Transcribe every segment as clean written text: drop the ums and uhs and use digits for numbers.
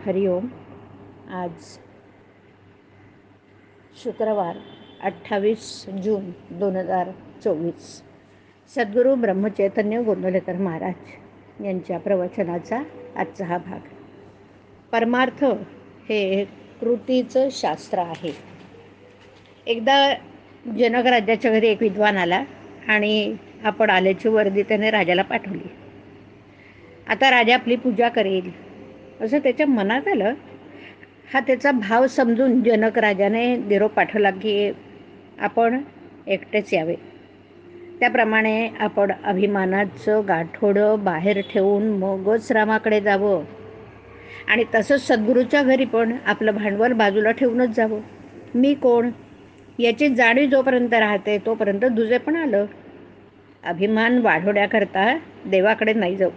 हरिओम. आज शुक्रवार 28 जून 2024. सद्गुरू ब्रह्मचैतन्य गोंदवलेकर महाराज यांच्या प्रवचनाचा आजचा हा भाग. परमार्थ हे कृतीचं शास्त्र आहे. एकदा जनक राजाच्या घरी एक विद्वान आला आणि आपण आल्याची वर्दी त्याने राजाला पाठवली. आता राजा आपली पूजा करेल असं त्याच्या मनात आलं. हा त्याचा भाव समजून जनक राजाने निरोप पाठवला की आपण एकटेच यावे. त्याप्रमाणे आपण अभिमानाचं गाठोडं बाहेर ठेवून मगच रामाकडे जावं आणि तसंच सद्गुरूच्या घरी पण आपलं भांडवल बाजूला ठेवूनच जावं. मी कोण याची जाणीव जोपर्यंत राहते तोपर्यंत दुजे पण आलं. अभिमान वाढवण्याकरता देवाकडे नाही जाऊ.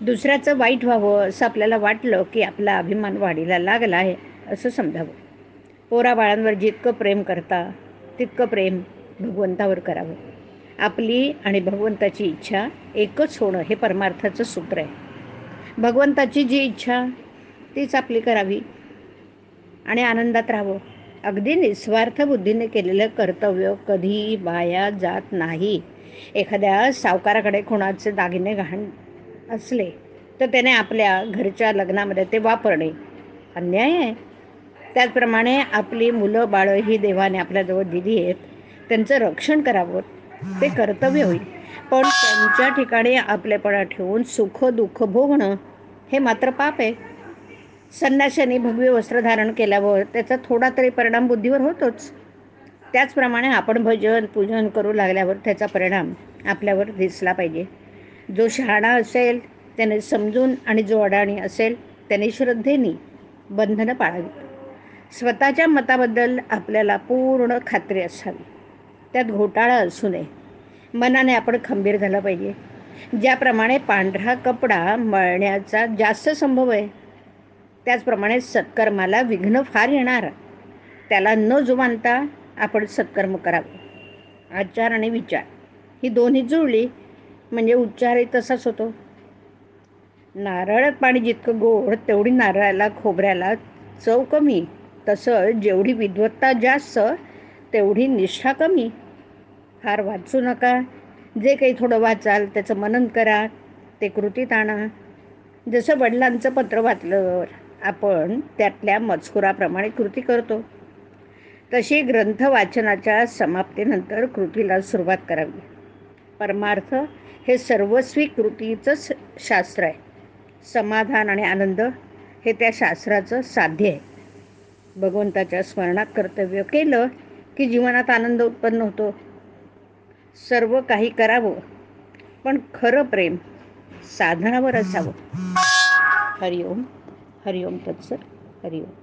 दुसऱ्याचं वाईट व्हावं असं आपल्याला वाटलं की आपला अभिमान वाढीला लागला आहे असं समजावं. पोराबाळांवर जितकं प्रेम करता तितकं प्रेम भगवंतावर करावं. आपली आणि भगवंताची इच्छा एकच होणं हे परमार्थाचं सूत्र आहे. भगवंताची जी इच्छा तीच आपली करावी आणि आनंदात राहावं. अगदी निस्वार्थ बुद्धीने केलेलं कर्तव्य कधी वाया जात नाही. एखाद्या सावकाराकडे कोणाचे दागिने गहाण असले तर त्याने आपल्या घरच्या लग्नामध्ये ते वापरणे अन्याय आहे. त्याचप्रमाणे आपली मुलं बाळं ही देवाने आपल्याजवळ दिली आहेत, त्यांचं रक्षण करावं ते कर्तव्य होईल. पण त्यांच्या ठिकाणी आपलेपणा ठेवून सुख दुःख भोगणं हे मात्र पाप आहे. संन्याशांनी भगवे वस्त्र धारण केल्यावर त्याचा थोडा तरी परिणाम बुद्धीवर होतोच. त्याचप्रमाणे आपण भजन पूजन करू लागल्यावर त्याचा परिणाम आपल्यावर दिसला पाहिजे. जो शहाणा असेल त्याने समजून आणि जो अडाणी असेल त्याने श्रद्धेने बंधनं पाळावी. स्वतःच्या मताबद्दल आपल्याला पूर्ण खात्री असावी. त्यात घोटाळा असू नये. मनाने आपण खंबीर झालं पाहिजे. ज्याप्रमाणे पांढरा कपडा मळण्याचा जास्त संभव आहे त्याचप्रमाणे सत्कर्माला विघ्न फार येणार. त्याला न जुमानता आपण सत्कर्म करावे. आचार आणि विचार ही दोन्ही जुळली म्हणजे उच्चारही तसाच होतो. नारळात पाणी जितकं गोड तेवढी नारळाला खोबऱ्याला चव कमी. तसं जेवढी विद्वत्ता जास्त तेवढी निष्ठा कमी. फार वाचू नका. जे काही थोडं वाचाल त्याचं मनन करा, ते कृतीत आणा. जसं वडिलांचं पत्र वाचल्यावर आपण त्यातल्या मजकुराप्रमाणे कृती करतो तशी ग्रंथ वाचनाच्या समाप्तीनंतर कृतीला सुरुवात करावी. परमार्थ हे सर्वस्वी कृतीचंच शास्त्र आहे. समाधान आणि आनंद हे त्या शास्त्राचं साध्य आहे. भगवंताच्या स्मरणात कर्तव्य केलं की जीवनात आनंद उत्पन्न होतो. सर्व काही करावं पण खरं प्रेम साधनावर असावं. हरिओम. हरिओम तत्सत. हरिओम.